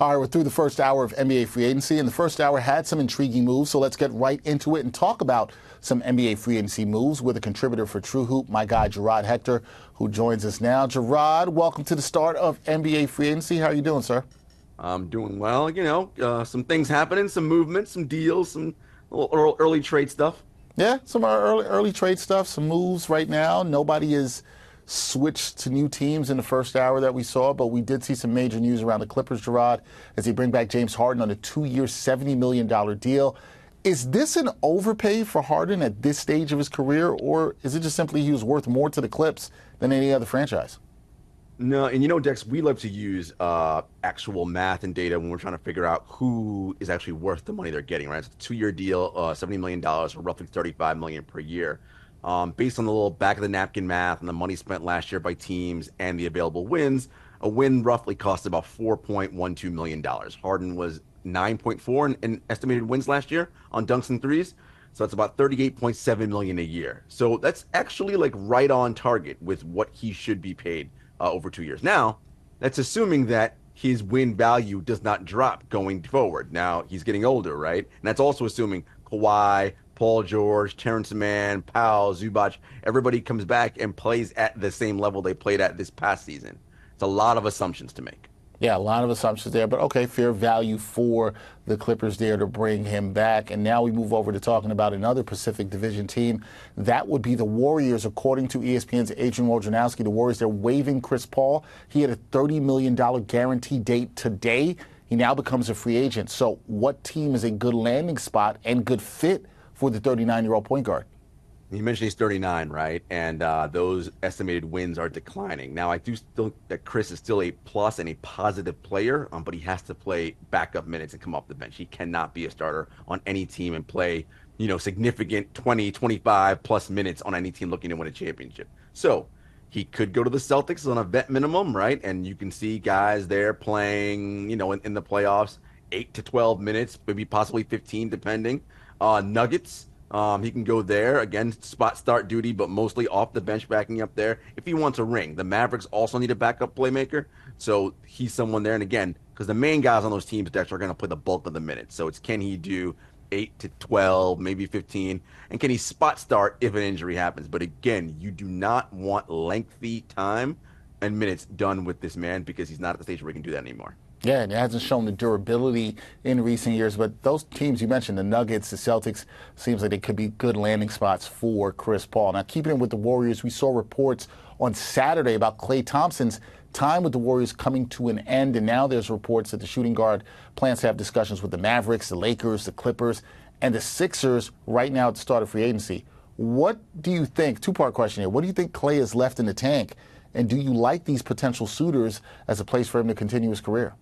All right, we're through the first hour of NBA free agency, and the first hour had some intriguing moves, so let's get right into it and talk about some NBA free agency moves with a contributor for True Hoop, my guy Jarod Hector, who joins us now. Jarod, welcome to the start of NBA free agency. How are you doing, sir? I'm doing well. Some things happening, some movement, some deals, some little early trade stuff. Yeah, some early trade stuff, some moves right now. Nobody is switched to new teams in the first hour that we saw, but we did see some major news around the Clippers, Jarod, as they bring back James Harden on a 2-year, $70 million deal. Is this an overpay for Harden at this stage of his career, or is it just simply he was worth more to the Clips than any other franchise? No, and Dex, we love to use actual math and data when we're trying to figure out who is actually worth the money they're getting, right? It's a 2-year deal, $70 million, or roughly $35 million per year. Based on the little back of the napkin math and the money spent last year by teams and the available wins, a win roughly cost about $4.12 million. Harden was 9.4 in estimated wins last year on dunks and threes. So that's about 38.7 million a year. So that's actually like right on target with what he should be paid over 2 years. Now, that's assuming that his win value does not drop going forward. Now, he's getting older, right? And that's also assuming Kawhi, Paul George, Terrence Mann, Powell, Zubac, everybody comes back and plays at the same level they played at this past season. It's a lot of assumptions to make. Yeah, a lot of assumptions there, but okay, fair value for the Clippers there to bring him back. And now we move over to talking about another Pacific Division team. That would be the Warriors, according to ESPN's Adrian Wojnarowski. The Warriors, they're waiving Chris Paul. He had a $30 million guarantee date today. He now becomes a free agent. So what team is a good landing spot and good fit for the 39-year-old point guard? You mentioned he's 39, right? And those estimated wins are declining. Now, I do think that Chris is still a plus and a positive player, but he has to play backup minutes and come off the bench. He cannot be a starter on any team and play, significant 20, 25 plus minutes on any team looking to win a championship. So he could go to the Celtics on a vet minimum, right? And you can see guys there playing, in the playoffs, 8 to 12 minutes, maybe possibly 15, depending. Nuggets. He can go there, again, spot start duty, but mostly off the bench backing up there if he wants a ring. The Mavericks also need a backup playmaker, so he's someone there. And again, because the main guys on those teams, Dex, are going to play the bulk of the minutes. So it's can he do 8 to 12, maybe 15, and can he spot start if an injury happens? But again, you do not want lengthy time and minutes done with this man because he's not at the stage where he can do that anymore. Yeah, and it hasn't shown the durability in recent years. But those teams you mentioned, the Nuggets, the Celtics, seems like they could be good landing spots for Chris Paul. Now, keeping it with the Warriors, we saw reports on Saturday about Klay Thompson's time with the Warriors coming to an end. And now there's reports that the shooting guard plans to have discussions with the Mavericks, the Lakers, the Clippers, and the Sixers right now at the start of free agency. What do you think? Two-part question here. What do you think Klay has left in the tank? And do you like these potential suitors as a place for him to continue his career?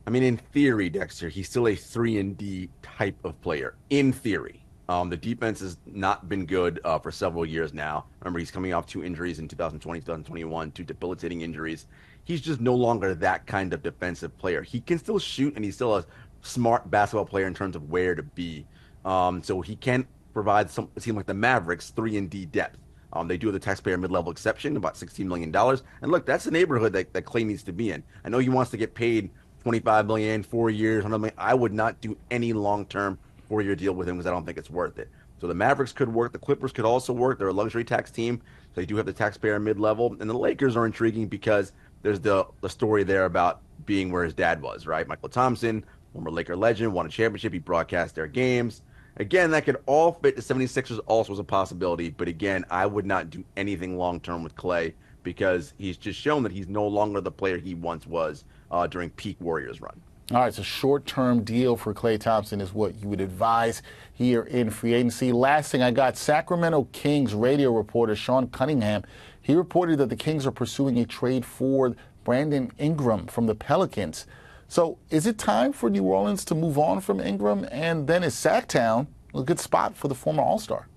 I mean, in theory, Dexter, he's still a 3-and-D type of player. In theory. The defense has not been good for several years now. Remember, he's coming off 2 injuries in 2020, 2021, 2 debilitating injuries. He's just no longer that kind of defensive player. He can still shoot, and he's still a smart basketball player in terms of where to be. So he can provide a team like the Mavericks 3-and-D depth. They do have the taxpayer mid-level exception, about $16 million. And look, that's the neighborhood that Klay needs to be in. I know he wants to get paid $25 million, 4 years, $100 million. I would not do any long-term 4-year deal with him because I don't think it's worth it. So the Mavericks could work. The Clippers could also work. They're a luxury tax team, so they do have the taxpayer mid-level. And the Lakers are intriguing because there's the story there about being where his dad was, right? Michael Thompson, former Laker legend, won a championship. He broadcast their games. Again, that could all fit. The 76ers also was a possibility. But again, I would not do anything long-term with Klay because he's just shown that he's no longer the player he once was during peak Warriors run. All right, so short-term deal for Klay Thompson is what you would advise here in free agency. Last thing I got, Sacramento Kings radio reporter Sean Cunningham, he reported that the Kings are pursuing a trade for Brandon Ingram from the Pelicans. So is it time for New Orleans to move on from Ingram? And then is Sacktown a good spot for the former All-Star?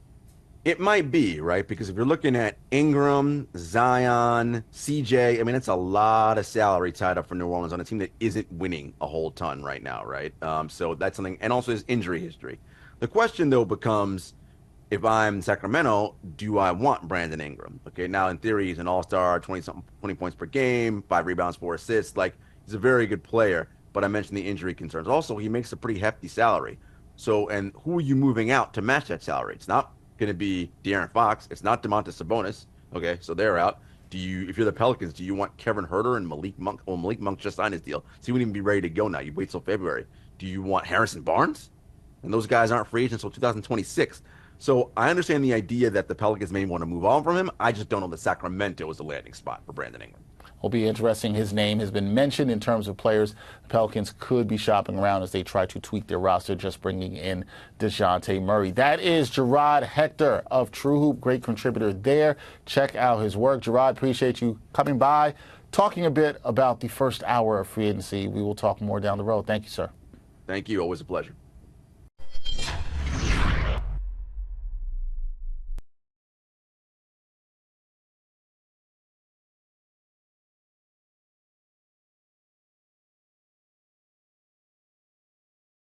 It might be, right? Because if you're looking at Ingram, Zion, CJ, I mean, it's a lot of salary tied up for New Orleans on a team that isn't winning a whole ton right now, right? So that's something, and also his injury history. The question, though, becomes, if I'm Sacramento, do I want Brandon Ingram? Okay, now in theory, he's an all-star, 20 points per game, 5 rebounds, 4 assists. Like, he's a very good player. but I mentioned the injury concerns. Also, he makes a pretty hefty salary. So, and who are you moving out to match that salary? It's not going to be De'Aaron Fox. It's not Domantas Sabonis. Okay, so they're out. If you're the Pelicans, do you want Kevin Huerter and Malik Monk? Well, Malik Monk just signed his deal, so he wouldn't even be ready to go now. You wait till February. Do you want Harrison Barnes? And those guys aren't free agents until 2026. So I understand the idea that the Pelicans may want to move on from him. I just don't know that Sacramento is the landing spot for Brandon Ingram. Will be interesting. His name has been mentioned in terms of players the Pelicans could be shopping around as they try to tweak their roster, just bringing in DeJounte Murray. That is Jarod Hector of True Hoop, great contributor there. Check out his work. Jarod, appreciate you coming by, talking a bit about the first hour of free agency. We will talk more down the road. Thank you, sir. Thank you. Always a pleasure.